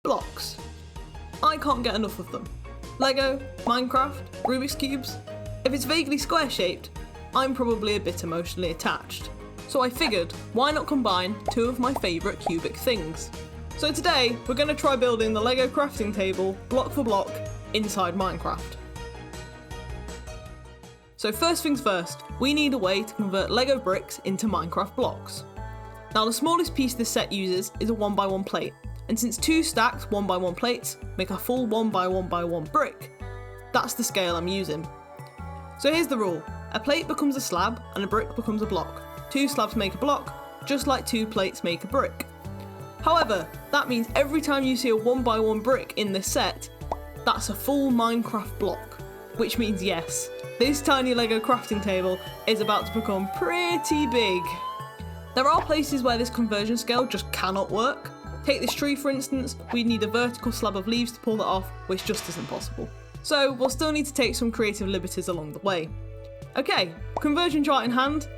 Blocks. I can't get enough of them. Lego, Minecraft, Rubik's Cubes. If it's vaguely square shaped, I'm probably a bit emotionally attached. So I figured, why not combine two of my favourite cubic things? So today, we're going to try building the Lego crafting table, block for block, inside Minecraft. So first things first, we need a way to convert Lego bricks into Minecraft blocks. Now the smallest piece this set uses is a 1x1 plate, and since two stacked 1x1 plates make a full 1x1x1 brick, that's the scale I'm using. So here's the rule, a plate becomes a slab and a brick becomes a block. Two slabs make a block, just like two plates make a brick. However, that means every time you see a 1x1 brick in this set, that's a full Minecraft block. Which means yes, this tiny Lego crafting table is about to become pretty big. There are places where this conversion scale just cannot work. Take this tree for instance, we'd need a vertical slab of leaves to pull that off, which just isn't possible. So we'll still need to take some creative liberties along the way. Okay, conversion chart in hand,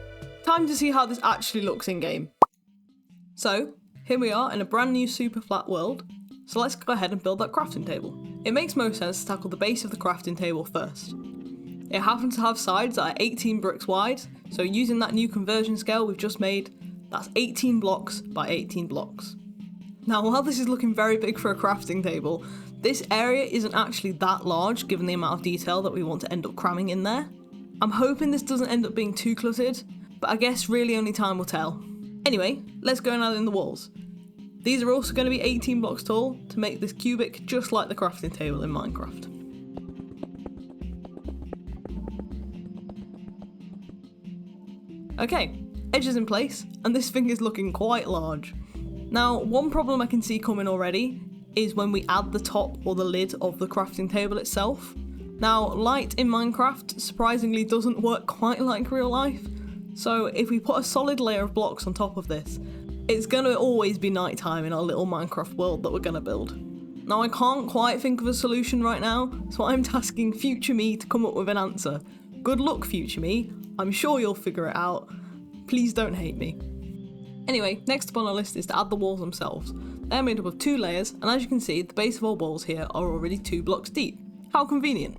time to see how this actually looks in game. So, here we are in a brand new super flat world, so let's go ahead and build that crafting table. It makes most sense to tackle the base of the crafting table first. It happens to have sides that are 18 bricks wide, so using that new conversion scale we've just made, that's 18 blocks by 18 blocks. Now while this is looking very big for a crafting table, this area isn't actually that large given the amount of detail that we want to end up cramming in there. I'm hoping this doesn't end up being too cluttered, but I guess really only time will tell. Anyway, let's go and add in the walls. These are also going to be 18 blocks tall to make this cubic just like the crafting table in Minecraft. Okay, edges in place, and this thing is looking quite large. Now, one problem I can see coming already is when we add the top or the lid of the crafting table itself. Now, light in Minecraft surprisingly doesn't work quite like real life, so if we put a solid layer of blocks on top of this, it's gonna always be nighttime in our little Minecraft world that we're gonna build. Now, I can't quite think of a solution right now, so I'm tasking future me to come up with an answer. Good luck, future me. I'm sure you'll figure it out. Please don't hate me. Anyway, next up on our list is to add the walls themselves. They're made up of two layers, and as you can see, the base of our walls here are already 2 blocks deep. How convenient.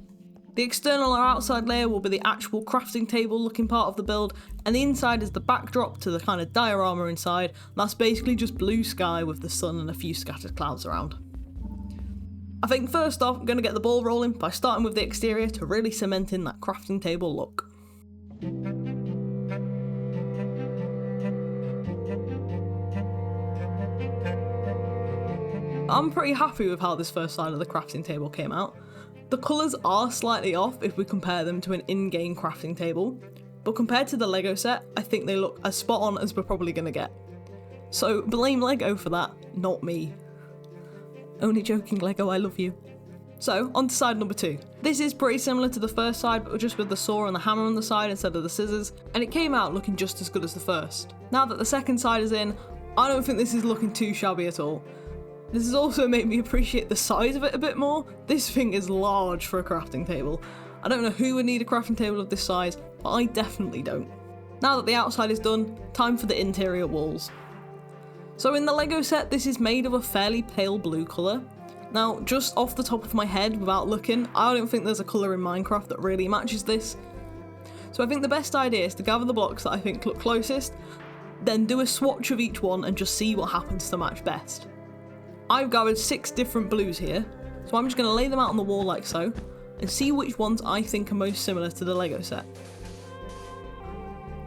The external or outside layer will be the actual crafting table looking part of the build, and the inside is the backdrop to the kind of diorama inside, and that's basically just blue sky with the sun and a few scattered clouds around. I think first off, I'm going to get the ball rolling by starting with the exterior to really cement in that crafting table look. I'm pretty happy with how this first side of the crafting table came out. The colours are slightly off if we compare them to an in-game crafting table, but compared to the Lego set, I think they look as spot on as we're probably going to get. So blame Lego for that, not me. Only joking, Lego, I love you. So, on to side number 2. This is pretty similar to the first side, but just with the saw and the hammer on the side instead of the scissors, and it came out looking just as good as the first. Now that the second side is in, I don't think this is looking too shabby at all. This has also made me appreciate the size of it a bit more. This thing is large for a crafting table. I don't know who would need a crafting table of this size, but I definitely don't. Now that the outside is done, time for the interior walls. So in the Lego set, this is made of a fairly pale blue colour. Now, just off the top of my head, without looking, I don't think there's a colour in Minecraft that really matches this. So I think the best idea is to gather the blocks that I think look closest, then do a swatch of each one and just see what happens to match best. I've gathered 6 different blues here, so I'm just going to lay them out on the wall like so, and see which ones I think are most similar to the Lego set.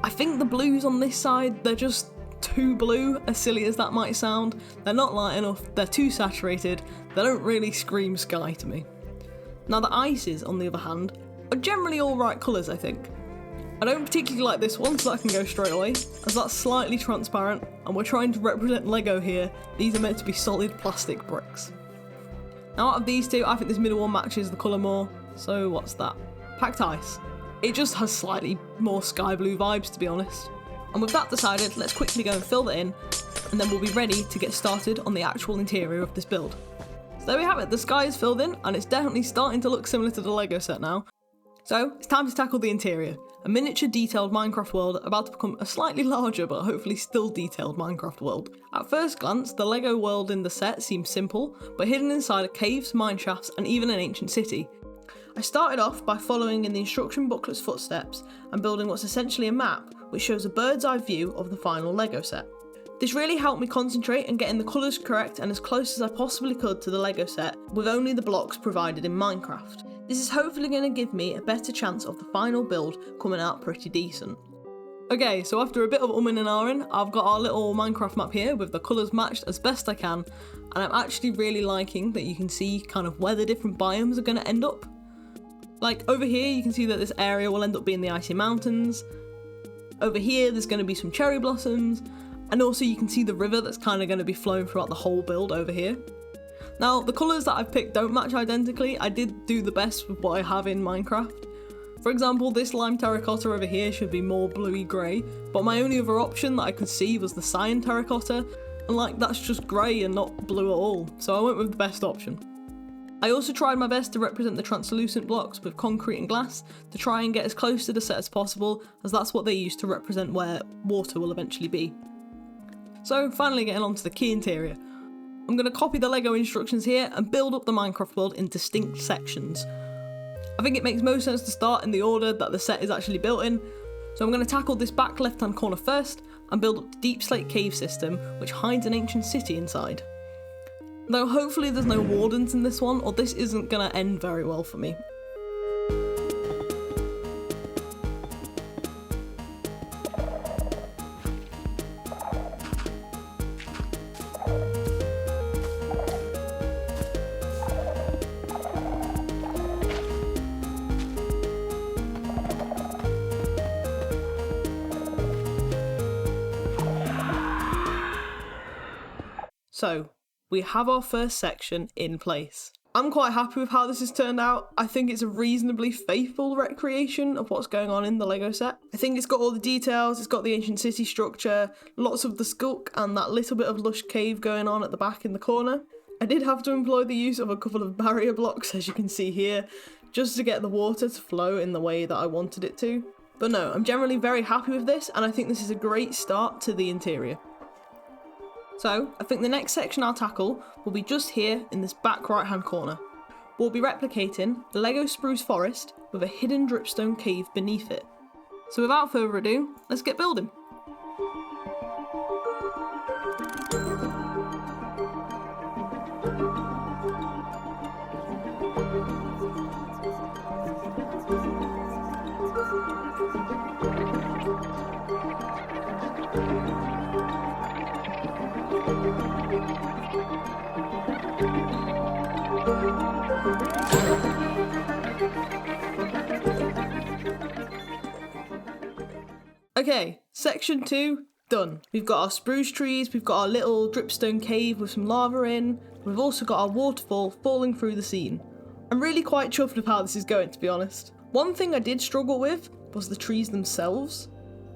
I think the blues on this side, they're just too blue, as silly as that might sound. They're not light enough, they're too saturated, they don't really scream sky to me. Now the ices, on the other hand, are generally alright colours I think. I don't particularly like this one, so that can go straight away, as that's slightly transparent, and we're trying to represent Lego here. These are meant to be solid plastic bricks. Now out of these two, I think this middle one matches the colour more, so what's that? Packed ice. It just has slightly more sky blue vibes, to be honest. And with that decided, let's quickly go and fill that in, and then we'll be ready to get started on the actual interior of this build. So there we have it, the sky is filled in, and it's definitely starting to look similar to the Lego set now. So it's time to tackle the interior. A miniature detailed Minecraft world about to become a slightly larger but hopefully still detailed Minecraft world. At first glance, the Lego world in the set seems simple, but hidden inside are caves, mineshafts, and even an ancient city. I started off by following in the instruction booklet's footsteps and building what's essentially a map, which shows a bird's eye view of the final Lego set. This really helped me concentrate and getting the colours correct and as close as I possibly could to the Lego set with only the blocks provided in Minecraft. This is hopefully going to give me a better chance of the final build coming out pretty decent. Okay, so after a bit of umming and ahhing, I've got our little Minecraft map here with the colours matched as best I can, and I'm actually really liking that you can see kind of where the different biomes are going to end up. Like over here you can see that this area will end up being the icy mountains. Over here there's going to be some cherry blossoms, and also you can see the river that's kind of going to be flowing throughout the whole build over here. Now, the colours that I've picked don't match identically. I did do the best with what I have in Minecraft. For example, this lime terracotta over here should be more bluey grey, but my only other option that I could see was the cyan terracotta, and like that's just grey and not blue at all, so I went with the best option. I also tried my best to represent the translucent blocks with concrete and glass to try and get as close to the set as possible, as that's what they use to represent where water will eventually be. So finally getting on to the key interior. I'm going to copy the Lego instructions here and build up the Minecraft world in distinct sections. I think it makes most sense to start in the order that the set is actually built in, so I'm going to tackle this back left hand corner first and build up the deep slate cave system which hides an ancient city inside. Though hopefully there's no wardens in this one, or this isn't going to end very well for me. So, we have our first section in place. I'm quite happy with how this has turned out. I think it's a reasonably faithful recreation of what's going on in the Lego set. I think it's got all the details, it's got the ancient city structure, lots of the skulk and that little bit of lush cave going on at the back in the corner. I did have to employ the use of a couple of barrier blocks, as you can see here, just to get the water to flow in the way that I wanted it to. But no, I'm generally very happy with this, and I think this is a great start to the interior. So, I think the next section I'll tackle will be just here in this back right hand corner. We'll be replicating the Lego spruce forest with a hidden dripstone cave beneath it. So without further ado, let's get building. Okay, section 2, done. We've got our spruce trees, we've got our little dripstone cave with some lava in, we've also got our waterfall falling through the scene. I'm really quite chuffed with how this is going, to be honest. One thing I did struggle with was the trees themselves.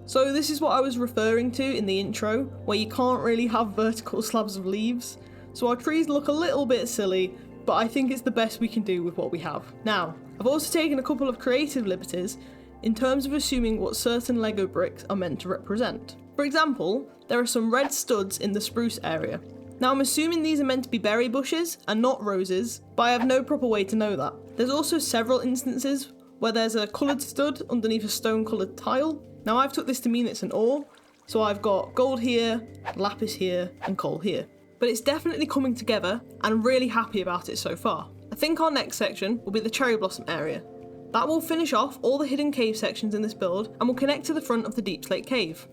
So this is what I was referring to in the intro, where you can't really have vertical slabs of leaves. So our trees look a little bit silly, but I think it's the best we can do with what we have. Now, I've also taken a couple of creative liberties in terms of assuming what certain Lego bricks are meant to represent. For example, there are some red studs in the spruce area. Now I'm assuming these are meant to be berry bushes and not roses, but I have no proper way to know that. There's also several instances where there's a coloured stud underneath a stone coloured tile. Now I've took this to mean it's an ore, so I've got gold here, lapis here, and coal here. But it's definitely coming together, and I'm really happy about it so far. I think our next section will be the cherry blossom area. That will finish off all the hidden cave sections in this build and will connect to the front of the deep slate cave.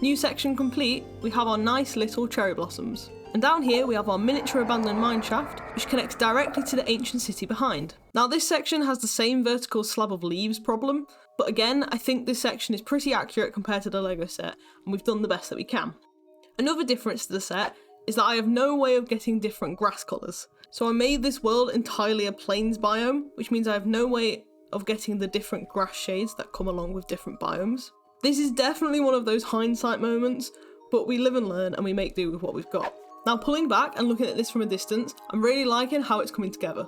New section complete, we have our nice little cherry blossoms. And down here we have our miniature abandoned mineshaft, which connects directly to the ancient city behind. Now this section has the same vertical slab of leaves problem, but again I think this section is pretty accurate compared to the Lego set, and we've done the best that we can. Another difference to the set is that I have no way of getting different grass colours, So I made this world entirely a plains biome, which means I have no way of getting the different grass shades that come along with different biomes. This is definitely one of those hindsight moments, but we live and learn and we make do with what we've got. Now pulling back and looking at this from a distance, I'm really liking how it's coming together.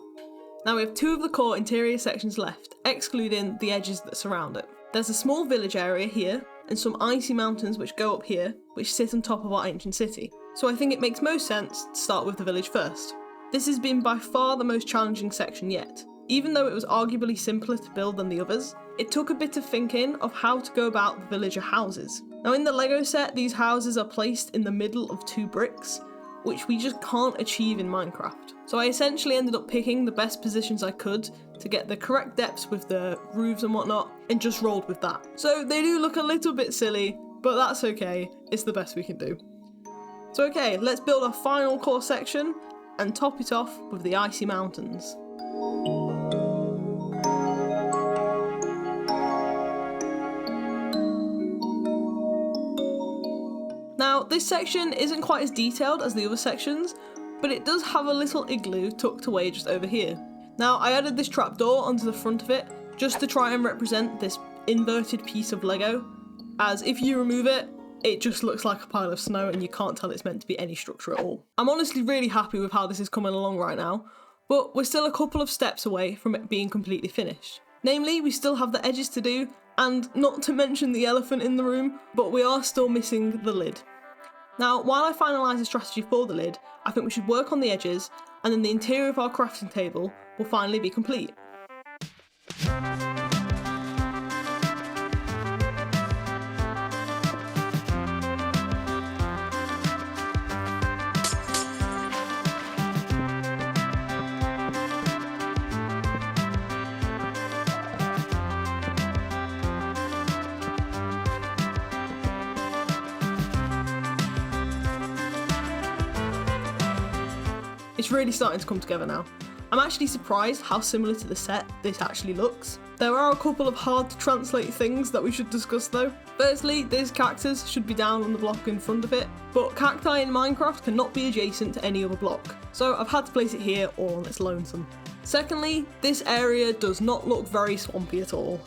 Now we have 2 of the core interior sections left, excluding the edges that surround it. There's a small village area here, and some icy mountains which go up here, which sit on top of our ancient city. So I think it makes most sense to start with the village first. This has been by far the most challenging section yet. Even though it was arguably simpler to build than the others, it took a bit of thinking of how to go about the villager houses. Now in the Lego set, these houses are placed in the middle of 2 bricks, which we just can't achieve in Minecraft. So I essentially ended up picking the best positions I could to get the correct depths with the roofs and whatnot, and just rolled with that. So they do look a little bit silly, but that's okay, it's the best we can do. So okay, let's build our final core section and top it off with the icy mountains. Now, this section isn't quite as detailed as the other sections, but it does have a little igloo tucked away just over here. Now, I added this trapdoor onto the front of it just to try and represent this inverted piece of Lego, as if you remove it, it just looks like a pile of snow and you can't tell it's meant to be any structure at all. I'm honestly really happy with how this is coming along right now, but we're still a couple of steps away from it being completely finished. Namely, we still have the edges to do, and not to mention the elephant in the room, but we are still missing the lid. Now, while I finalise a strategy for the lid, I think we should work on the edges, and then the interior of our crafting table will finally be complete. It's really starting to come together now. I'm actually surprised how similar to the set this actually looks. There are a couple of hard to translate things that we should discuss though. Firstly, this cactus should be down on the block in front of it, but cacti in Minecraft cannot be adjacent to any other block, so I've had to place it here all on its lonesome. Secondly, this area does not look very swampy at all.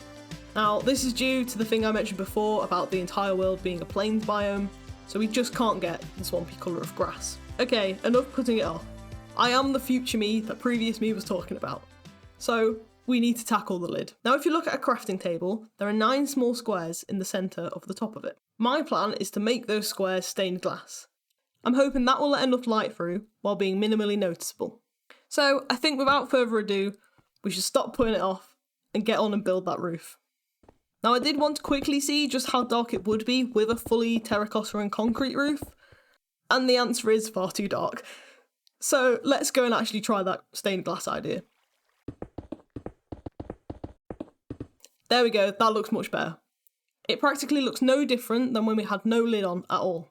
Now, this is due to the thing I mentioned before about the entire world being a plains biome, so we just can't get the swampy colour of grass. Okay, enough cutting it off. I am the future me that previous me was talking about. So we need to tackle the lid. Now if you look at a crafting table, there are 9 small squares in the centre of the top of it. My plan is to make those squares stained glass. I'm hoping that will let enough light through while being minimally noticeable. So I think without further ado, we should stop putting it off and get on and build that roof. Now I did want to quickly see just how dark it would be with a fully terracotta and concrete roof, and the answer is far too dark. So let's go and actually try that stained glass idea. There we go, that looks much better. It practically looks no different than when we had no lid on at all.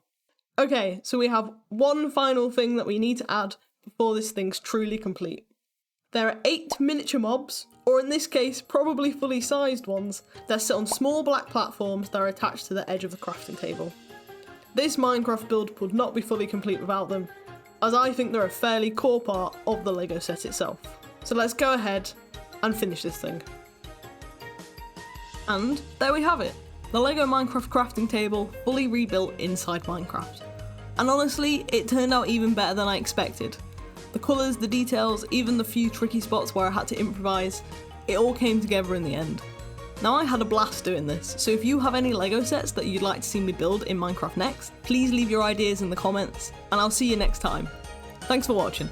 Okay, so we have one final thing that we need to add before this thing's truly complete. There are 8 miniature mobs, or in this case, probably fully sized ones, that sit on small black platforms that are attached to the edge of the crafting table. This Minecraft build would not be fully complete without them, as I think they're a fairly core part of the Lego set itself. So let's go ahead and finish this thing. And there we have it, the Lego Minecraft crafting table fully rebuilt inside Minecraft. And honestly, it turned out even better than I expected. The colours, the details, even the few tricky spots where I had to improvise, it all came together in the end. Now I had a blast doing this, so if you have any Lego sets that you'd like to see me build in Minecraft next, please leave your ideas in the comments, and I'll see you next time. Thanks for watching.